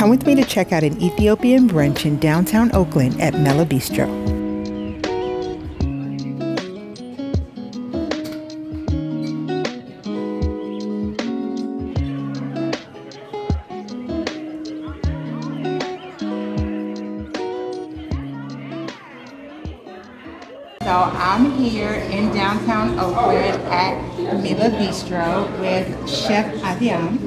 Come with me to check out an Ethiopian brunch in downtown Oakland at Mela Bistro. So I'm here in downtown Oakland at Mela Bistro with Chef Adiam.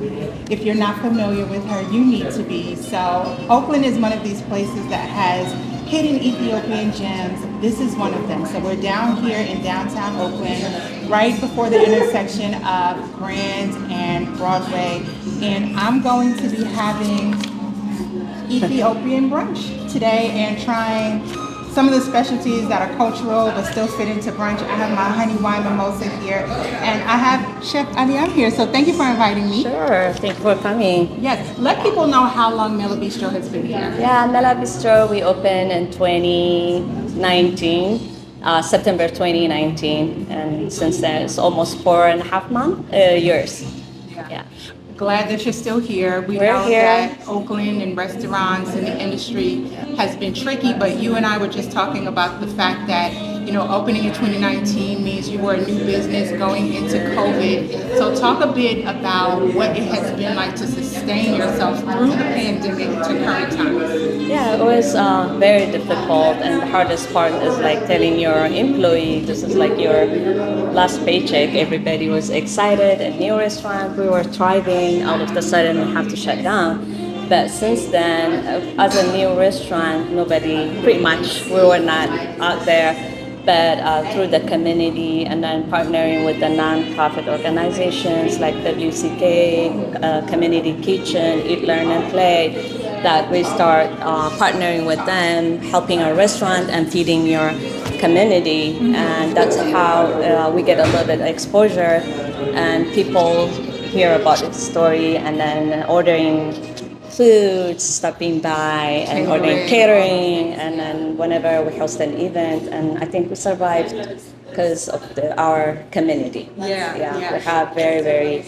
If you're not familiar with her, you need to be. So Oakland is one of these places that has hidden Ethiopian gems. This is one of them. So we're down here in downtown Oakland, right before the intersection of Grand and Broadway. And I'm going to be having Ethiopian brunch today and trying some of the specialties that are cultural but still fit into brunch. I have my honey wine mimosa here, and I have Chef Adiam here. So thank you for inviting me. Sure, thank you for coming. Yes, let people know how long Mela Bistro has been here. Yeah, Mela Bistro, we opened in 2019, September 2019, and since then it's almost 4.5 years. Yeah. Glad that you're still here. We know that Oakland and restaurants and the industry has been tricky, but you and I were just talking about the fact that, you know, opening in 2019 means you were a new business going into COVID. So talk a bit about what it has been like to sustain yourself through the pandemic to current times. Yeah, it was very difficult, and the hardest part is like telling your employee this is like your last paycheck. Everybody was excited, a new restaurant, we were thriving. All of a sudden we have to shut down. But since then, as a new restaurant, pretty much we were not out there, but through the community and then partnering with the non-profit organizations like WCK, Community Kitchen, Eat, Learn and Play, that we start partnering with them, helping our restaurant and feeding your community. And that's how we get a little bit of exposure, and people hear about the story and then ordering food, stopping by and ordering catering, and then whenever we host an event, and I think we survived because of our community. Yeah. We have very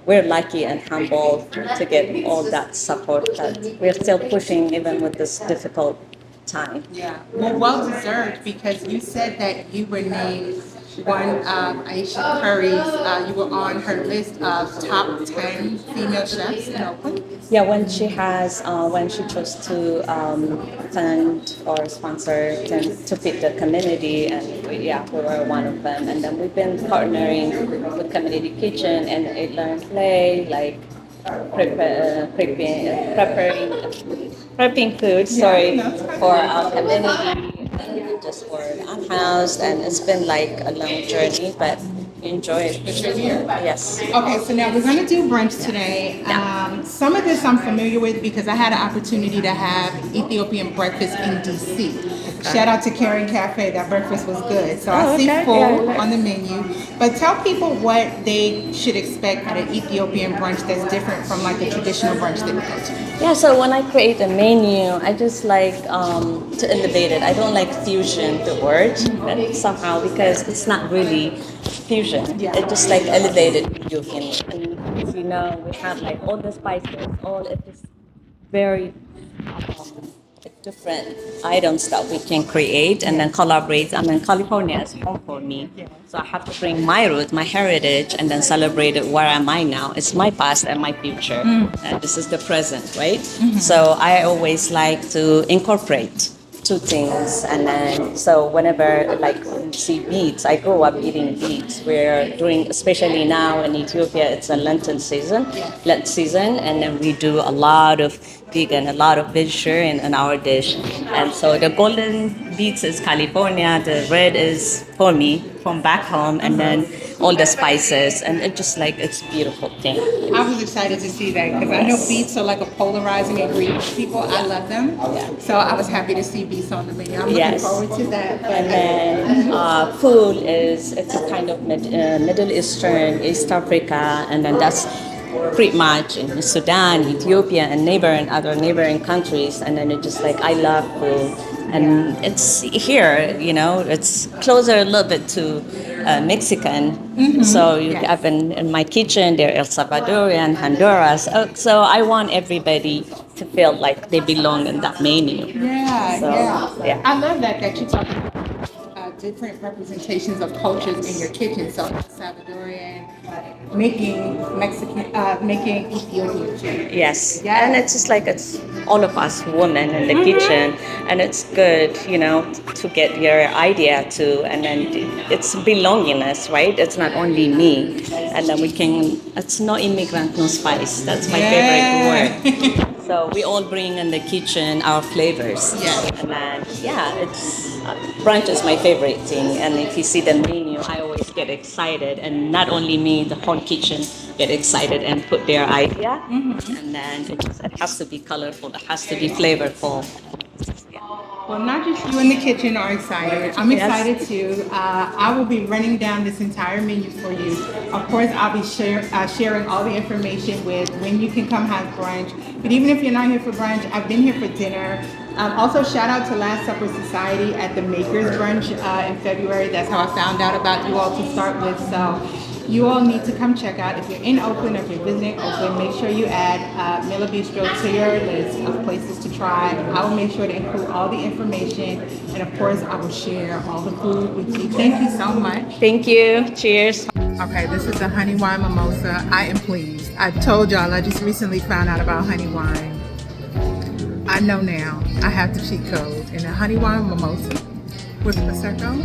we're lucky and humble to get all that support that we're still pushing even with this difficult time. Yeah, well deserved, because you said that you were named one of Aisha Curry's, you were on her list of top 10 female chefs in Oakland. Yeah, when she chose to fund or sponsor to feed the community, and we were one of them. And then we've been partnering with Community Kitchen and Eat, Learn, Play, like prepping food, for our community. Just for the unhoused, and it's been like a long journey, but enjoy it. But you're here. Yes. Okay, so now we're going to do brunch today. Some of this I'm familiar with because I had an opportunity to have Ethiopian breakfast in DC. Shout out to Karen Cafe, that breakfast was good. So I see food on the menu. But tell people what they should expect at an Ethiopian brunch that's different from like a traditional brunch they would go to. Yeah, so when I create a menu, I just like to elevate it. I don't like fusion, the word, but somehow, because it's not really fusion. Yeah. It's just like elevated Ethiopian. And as you know, we have like all the spices, all of this very different items that we can create and then collaborate. I mean, California is home for me. Yeah. So I have to bring my root, my heritage, and then celebrate it. Where am I now? It's my past and my future. And this is the present, right? Mm-hmm. So I always like to incorporate two things. And then, so whenever like see beets, I grew up eating beets. We're doing, especially now in Ethiopia, it's a Lenten season, and then we do a lot of vegan, a lot of vegetarian in our dish. And so the golden beets is California, the red is for me from back home, and then all the spices, and it just like, it's a beautiful thing. I was excited to see that because I know beets are like a polarizing ingredient for people. I love them. So I was happy to see beets on the menu. I'm looking forward to that. And then food it's a kind of Middle Eastern, East Africa, and then that's pretty much in Sudan, Ethiopia, and other neighboring countries. And then it's just like, I love food. And it's here, it's closer a little bit to Mexican. So you Yes. have in my kitchen, they're El Salvadorian, Honduras. So I want everybody to feel like they belong in that menu. Yeah, So, yeah. yeah. I love that you talk about different representations of cultures in your kitchen. So Salvadorian, making Mexican, making Ethiopian food. Yes, and it's Yes. just like it's all of us women in the kitchen, and it's good, to get your idea too, and then it's belongingness, right? It's not only me, and then we can. It's no immigrant, no spice. That's my favorite Yeah. word. So we all bring in the kitchen our flavors. Yes. And then, yeah, it's brunch is my favorite thing. And if you see the menu, I always get excited. And not only me, the whole kitchen get excited and put their idea. And then it has to be colorful. It has to be flavorful. Well, not just you in the kitchen are excited. I'm Yes. excited too. I will be running down this entire menu for you. Of course, I'll be sharing all the information with when you can come have brunch. But even if you're not here for brunch, I've been here for dinner. Also, shout out to Last Supper Society at the Makers Brunch in February. That's how I found out about you all to start with. So you all need to come check out. If you're in Oakland or if you're visiting Oakland, make sure you add Mela Bistro to your list of places to try. I will make sure to include all the information, and of course, I will share all the food with you. Thank you so much. Thank you. Cheers. Okay, this is the honey wine mimosa. I am pleased. I told y'all I just recently found out about honey wine. I know now. I have the cheat code. And a honey wine mimosa with Prosecco.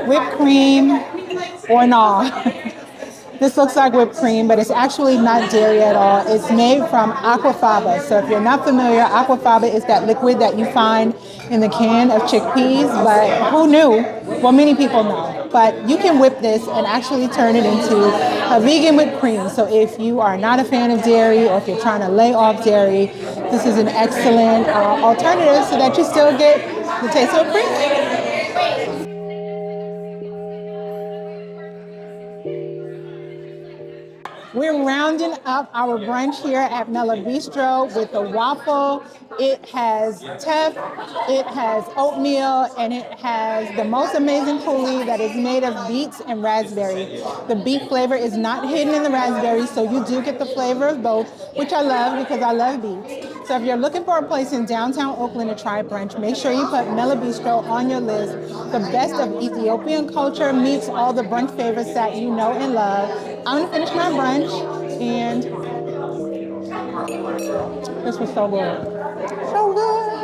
Whipped cream or not. This looks like whipped cream, but it's actually not dairy at all. It's made from aquafaba. So if you're not familiar, aquafaba is that liquid that you find in the can of chickpeas, but who knew? Well, many people know. But you can whip this and actually turn it into a vegan whipped cream. So if you are not a fan of dairy or if you're trying to lay off dairy, this is an excellent alternative so that you still get the taste of cream. We're rounding up our brunch here at Mela Bistro with a waffle. It has teff, it has oatmeal, and it has the most amazing coulis that is made of beets and raspberry. The beet flavor is not hidden in the raspberry, so you do get the flavor of both, which I love because I love beets. So if you're looking for a place in downtown Oakland to try brunch, make sure you put Mela Bistro on your list. The best of Ethiopian culture meets all the brunch favorites that you know and love. I'm gonna finish my brunch, and this was so good. So good.